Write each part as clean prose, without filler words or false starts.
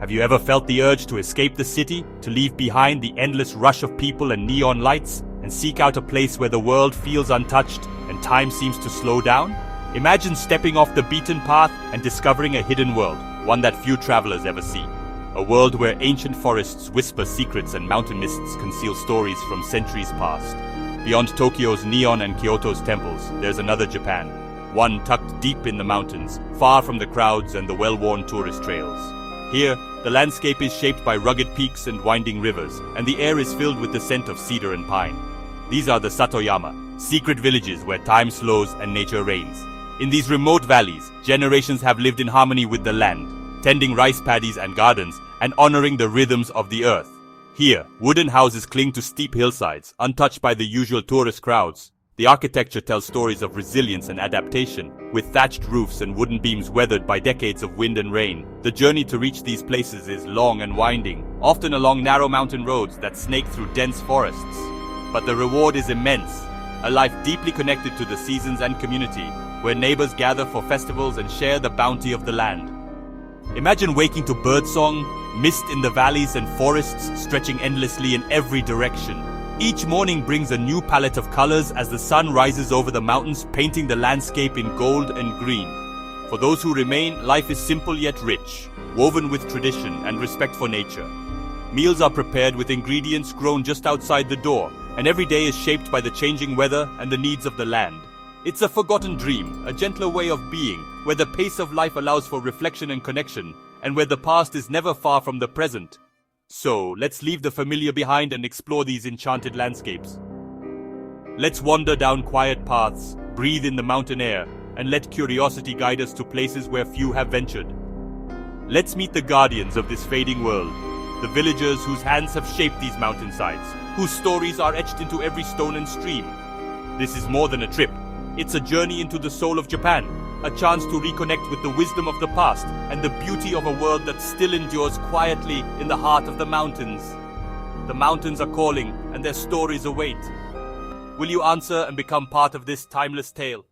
Have you ever felt the urge to escape the city, to leave behind the endless rush of people and neon lights, and seek out a place where the world feels untouched and time seems to slow down? Imagine stepping off the beaten path and discovering a hidden world, one that few travelers ever see. A world where ancient forests whisper secrets and mountain mists conceal stories from centuries past. Beyond Tokyo's neon and Kyoto's temples, there's another Japan, one tucked deep in the mountains, far from the crowds and the well-worn tourist trails. Here, the landscape is shaped by rugged peaks and winding rivers, and the air is filled with the scent of cedar and pine. These are the Satoyama, secret villages where time slows and nature reigns. In these remote valleys, generations have lived in harmony with the land, tending rice paddies and gardens, and honoring the rhythms of the earth. Here, wooden houses cling to steep hillsides, untouched by the usual tourist crowds. The architecture tells stories of resilience and adaptation, with thatched roofs and wooden beams weathered by decades of wind and rain. The journey to reach these places is long and winding, often along narrow mountain roads that snake through dense forests. But the reward is immense, a life deeply connected to the seasons and community, where neighbors gather for festivals and share the bounty of the land. Imagine waking to birdsong, mist in the valleys and forests stretching endlessly in every direction. Each morning brings a new palette of colors as the sun rises over the mountains, painting the landscape in gold and green. For those who remain, life is simple yet rich, woven with tradition and respect for nature. Meals are prepared with ingredients grown just outside the door, and every day is shaped by the changing weather and the needs of the land. It's a forgotten dream, a gentler way of being, where the pace of life allows for reflection and connection, and where the past is never far from the present. So, let's leave the familiar behind and explore these enchanted landscapes. Let's wander down quiet paths, breathe in the mountain air, and let curiosity guide us to places where few have ventured. Let's meet the guardians of this fading world, the villagers whose hands have shaped these mountainsides, whose stories are etched into every stone and stream. This is more than a trip. It's a journey into the soul of Japan, a chance to reconnect with the wisdom of the past and the beauty of a world that still endures quietly in the heart of the mountains. The mountains are calling, and their stories await. Will you answer and become part of this timeless tale?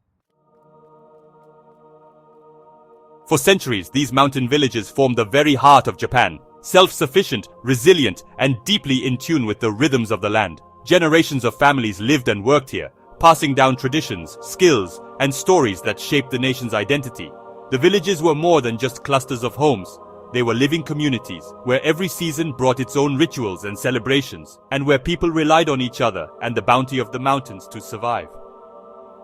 For centuries, these mountain villages formed the very heart of Japan, self-sufficient, resilient, and deeply in tune with the rhythms of the land. Generations of families lived and worked here, passing down traditions, skills, and stories that shaped the nation's identity. The villages were more than just clusters of homes. They were living communities, where every season brought its own rituals and celebrations, and where people relied on each other and the bounty of the mountains to survive.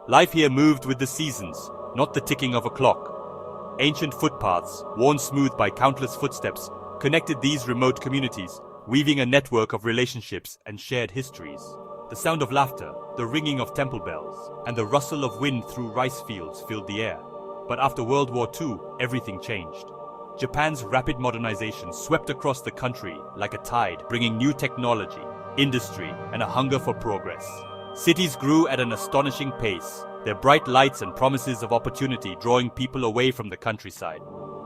Life here moved with the seasons, not the ticking of a clock. Ancient footpaths, worn smooth by countless footsteps, connected these remote communities, weaving a network of relationships and shared histories. The sound of laughter, the ringing of temple bells, and the rustle of wind through rice fields filled the air. But after World War II, everything changed. Japan's rapid modernization swept across the country like a tide, bringing new technology, industry, and a hunger for progress. Cities grew at an astonishing pace, their bright lights and promises of opportunity drawing people away from the countryside.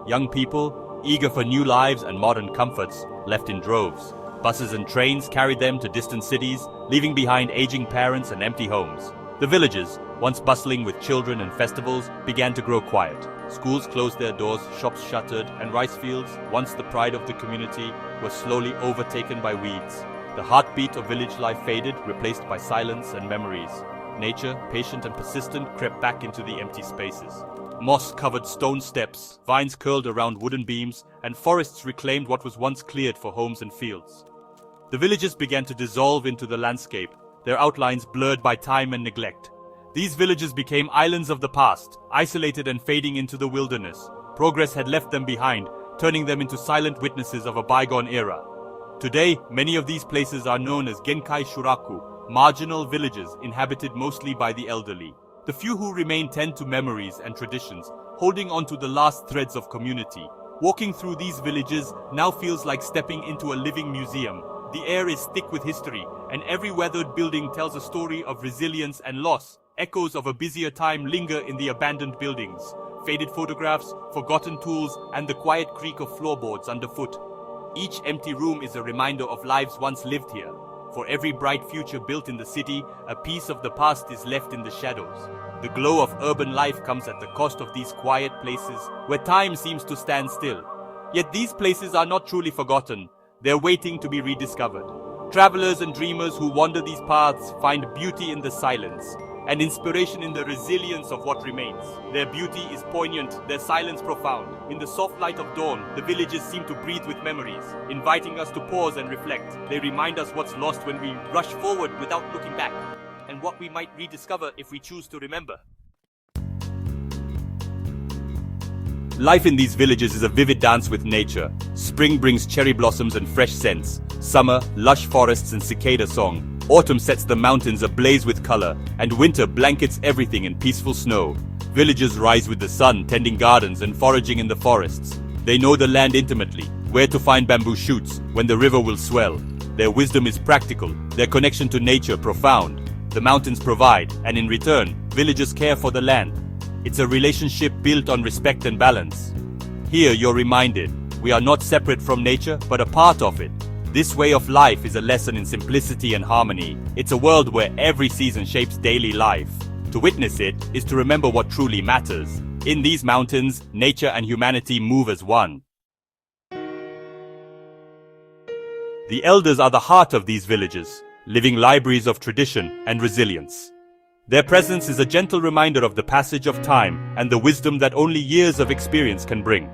Young people, eager for new lives and modern comforts, left in droves. Buses and trains carried them to distant cities, leaving behind aging parents and empty homes. The villages, once bustling with children and festivals, began to grow quiet. Schools closed their doors, shops shuttered, and rice fields, once the pride of the community, were slowly overtaken by weeds. The heartbeat of village life faded, replaced by silence and memories. Nature, patient and persistent, crept back into the empty spaces. Moss-covered stone steps, vines curled around wooden beams, and forests reclaimed what was once cleared for homes and fields. The villages began to dissolve into the landscape, their outlines blurred by time and neglect. These villages became islands of the past, isolated and fading into the wilderness. Progress had left them behind, turning them into silent witnesses of a bygone era. Today, many of these places are known as Genkai Shuraku, marginal villages inhabited mostly by the elderly. The few who remain tend to memories and traditions, holding on to the last threads of community. Walking through these villages now feels like stepping into a living museum. The air is thick with history, and every weathered building tells a story of resilience and loss. Echoes of a busier time linger in the abandoned buildings. Faded photographs, forgotten tools, and the quiet creak of floorboards underfoot. Each empty room is a reminder of lives once lived here. For every bright future built in the city, a piece of the past is left in the shadows. The glow of urban life comes at the cost of these quiet places where time seems to stand still. Yet these places are not truly forgotten. They're waiting to be rediscovered. Travelers and dreamers who wander these paths find beauty in the silence and inspiration in the resilience of what remains. Their beauty is poignant, their silence profound. In the soft light of dawn, the villages seem to breathe with memories, inviting us to pause and reflect. They remind us what's lost when we rush forward without looking back, and what we might rediscover if we choose to remember. Life in these villages is a vivid dance with nature. Spring brings cherry blossoms and fresh scents. Summer, lush forests and cicada song. Autumn sets the mountains ablaze with color, and winter blankets everything in peaceful snow. Villagers rise with the sun, tending gardens and foraging in the forests. They know the land intimately, where to find bamboo shoots, when the river will swell. Their wisdom is practical, their connection to nature profound. The mountains provide, and in return, villagers care for the land. It's a relationship built on respect and balance. Here you're reminded, we are not separate from nature, but a part of it. This way of life is a lesson in simplicity and harmony. It's a world where every season shapes daily life. To witness it is to remember what truly matters. In these mountains, nature and humanity move as one. The elders are the heart of these villages, living libraries of tradition and resilience. Their presence is a gentle reminder of the passage of time and the wisdom that only years of experience can bring.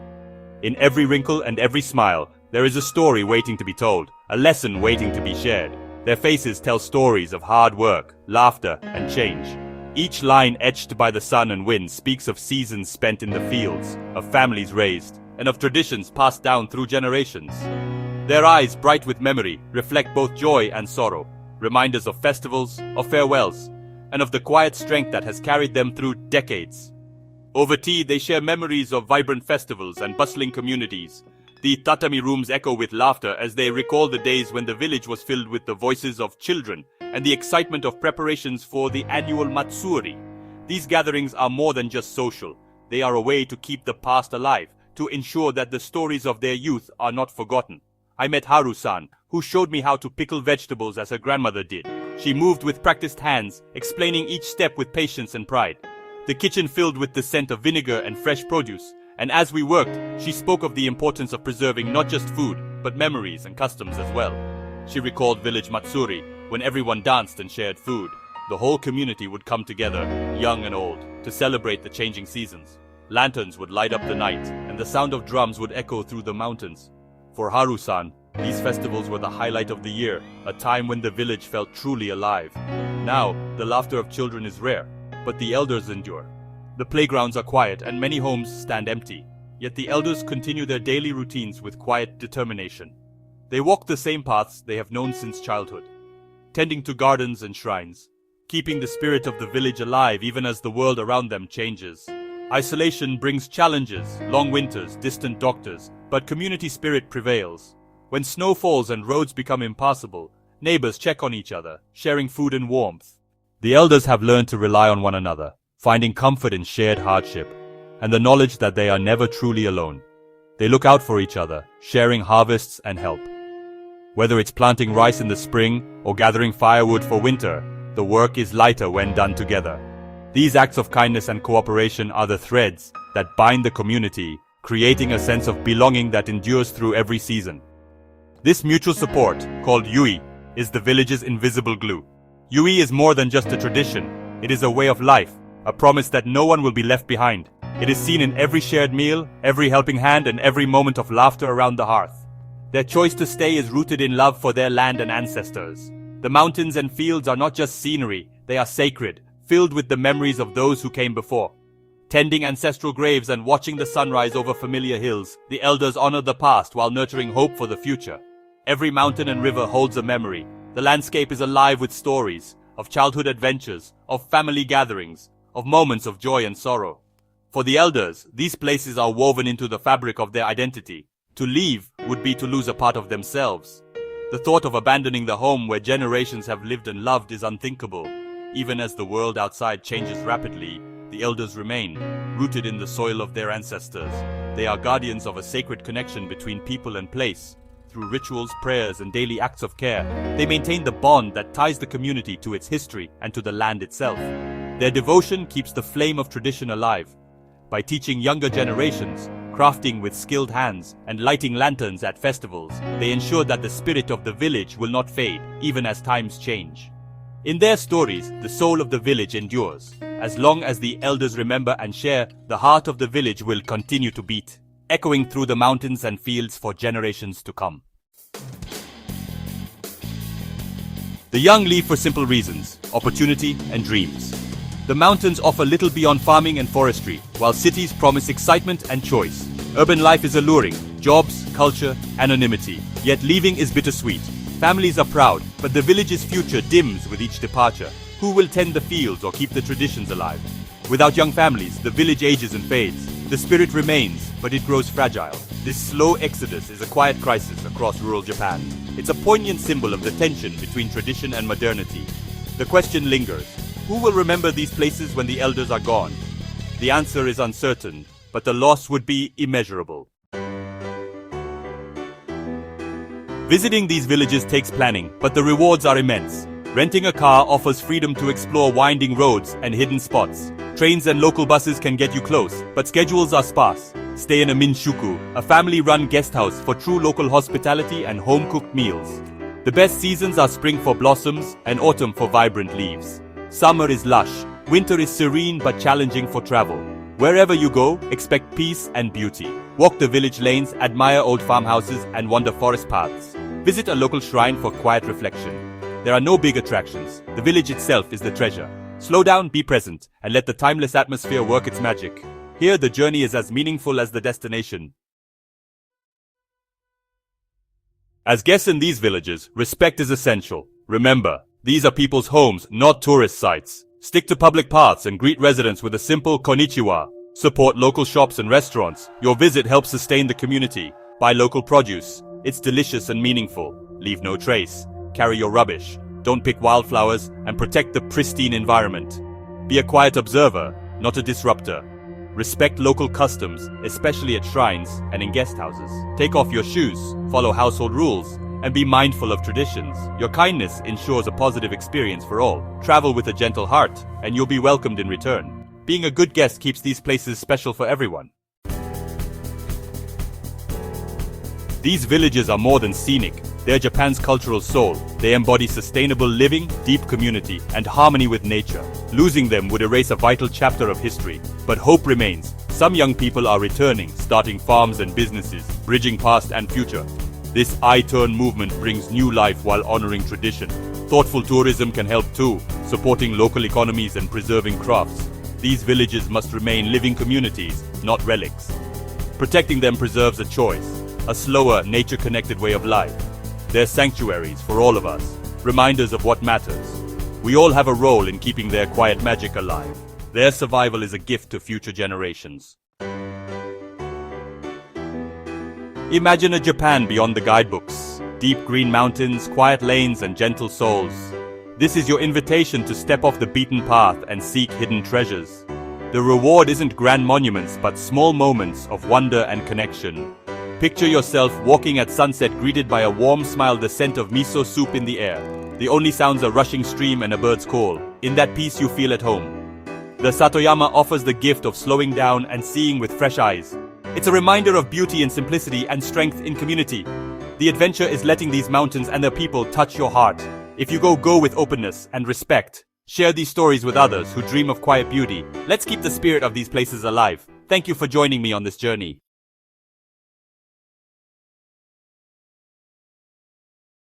In every wrinkle and every smile, there is a story waiting to be told, a lesson waiting to be shared. Their faces tell stories of hard work, laughter, and change. Each line etched by the sun and wind speaks of seasons spent in the fields, of families raised, and of traditions passed down through generations. Their eyes, bright with memory, reflect both joy and sorrow, reminders of festivals, of farewells, and of the quiet strength that has carried them through decades. Over tea, they share memories of vibrant festivals and bustling communities. The tatami rooms echo with laughter as they recall the days when the village was filled with the voices of children and the excitement of preparations for the annual Matsuri. These gatherings are more than just social. They are a way to keep the past alive, to ensure that the stories of their youth are not forgotten. I met Haru-san, who showed me how to pickle vegetables as her grandmother did. She moved with practiced hands, explaining each step with patience and pride. The kitchen filled with the scent of vinegar and fresh produce, and as we worked, she spoke of the importance of preserving not just food, but memories and customs as well. She recalled village Matsuri, when everyone danced and shared food. The whole community would come together, young and old, to celebrate the changing seasons. Lanterns would light up the night, and the sound of drums would echo through the mountains. For Haru-san, these festivals were the highlight of the year, a time when the village felt truly alive. Now, the laughter of children is rare, but the elders endure. The playgrounds are quiet and many homes stand empty, yet the elders continue their daily routines with quiet determination. They walk the same paths they have known since childhood, tending to gardens and shrines, keeping the spirit of the village alive even as the world around them changes. Isolation brings challenges, long winters, distant doctors, but community spirit prevails. When snow falls and roads become impassable, neighbors check on each other, sharing food and warmth. The elders have learned to rely on one another, finding comfort in shared hardship, and the knowledge that they are never truly alone. They look out for each other, sharing harvests and help. Whether it's planting rice in the spring or gathering firewood for winter, the work is lighter when done together. These acts of kindness and cooperation are the threads that bind the community, creating a sense of belonging that endures through every season. This mutual support, called Yui, is the village's invisible glue. Yui is more than just a tradition. It is a way of life, a promise that no one will be left behind. It is seen in every shared meal, every helping hand, and every moment of laughter around the hearth. Their choice to stay is rooted in love for their land and ancestors. The mountains and fields are not just scenery, they are sacred, filled with the memories of those who came before. Tending ancestral graves and watching the sunrise over familiar hills, the elders honor the past while nurturing hope for the future. Every mountain and river holds a memory. The landscape is alive with stories, of childhood adventures, of family gatherings, of moments of joy and sorrow. For the elders, these places are woven into the fabric of their identity. To leave would be to lose a part of themselves. The thought of abandoning the home where generations have lived and loved is unthinkable. Even as the world outside changes rapidly, the elders remain, rooted in the soil of their ancestors. They are guardians of a sacred connection between people and place. Through rituals, prayers, and daily acts of care, they maintain the bond that ties the community to its history and to the land itself. Their devotion keeps the flame of tradition alive. By teaching younger generations, crafting with skilled hands, and lighting lanterns at festivals. They ensure that the spirit of the village will not fade, even as times change. In their stories, the soul of the village endures. As long as the elders remember and share, the heart of the village will continue to beat, echoing through the mountains and fields for generations to come. The young leave for simple reasons: opportunity and dreams. The mountains offer little beyond farming and forestry, while cities promise excitement and choice. Urban life is alluring: jobs, culture, anonymity. Yet leaving is bittersweet. Families are proud, but the village's future dims with each departure. Who will tend the fields or keep the traditions alive? Without young families, the village ages and fades. The spirit remains, but it grows fragile. This slow exodus is a quiet crisis across rural Japan. It's a poignant symbol of the tension between tradition and modernity. The question lingers: who will remember these places when the elders are gone? The answer is uncertain, but the loss would be immeasurable. Visiting these villages takes planning, but the rewards are immense. Renting a car offers freedom to explore winding roads and hidden spots. Trains and local buses can get you close, but schedules are sparse. Stay in a minshuku, a family-run guest house for true local hospitality and home-cooked meals. The best seasons are spring for blossoms and autumn for vibrant leaves. Summer is lush, winter is serene but challenging for travel. Wherever you go, expect peace and beauty. Walk the village lanes, admire old farmhouses, and wander forest paths. Visit a local shrine for quiet reflection. There are no big attractions. The village itself is the treasure. Slow down, be present, and let the timeless atmosphere work its magic. Here, the journey is as meaningful as the destination. As guests in these villages, respect is essential. Remember, these are people's homes, not tourist sites. Stick to public paths and greet residents with a simple konnichiwa. Support local shops and restaurants. Your visit helps sustain the community. Buy local produce. It's delicious and meaningful. Leave no trace. Carry your rubbish. Don't pick wildflowers, and protect the pristine environment. Be a quiet observer, not a disruptor. Respect local customs, especially at shrines and in guest houses. Take off your shoes, follow household rules, and be mindful of traditions. Your kindness ensures a positive experience for all. Travel with a gentle heart, and you'll be welcomed in return. Being a good guest keeps these places special for everyone. These villages are more than scenic. They're Japan's cultural soul. They embody sustainable living, deep community, and harmony with nature. Losing them would erase a vital chapter of history. But hope remains. Some young people are returning, starting farms and businesses, bridging past and future. This I-Turn movement brings new life while honoring tradition. Thoughtful tourism can help too, supporting local economies and preserving crafts. These villages must remain living communities, not relics. Protecting them preserves a choice, a slower, nature-connected way of life. They're sanctuaries for all of us, reminders of what matters. We all have a role in keeping their quiet magic alive. Their survival is a gift to future generations. Imagine a Japan beyond the guidebooks. Deep green mountains, quiet lanes, and gentle souls. This is your invitation to step off the beaten path and seek hidden treasures. The reward isn't grand monuments, but small moments of wonder and connection. Picture yourself walking at sunset, greeted by a warm smile, the scent of miso soup in the air. The only sounds a rushing stream and a bird's call. In that peace you feel at home. The Satoyama offers the gift of slowing down and seeing with fresh eyes. It's a reminder of beauty in simplicity and strength in community. The adventure is letting these mountains and their people touch your heart. If you go with openness and respect. Share these stories with others who dream of quiet beauty. Let's keep the spirit of these places alive. Thank you for joining me on this journey.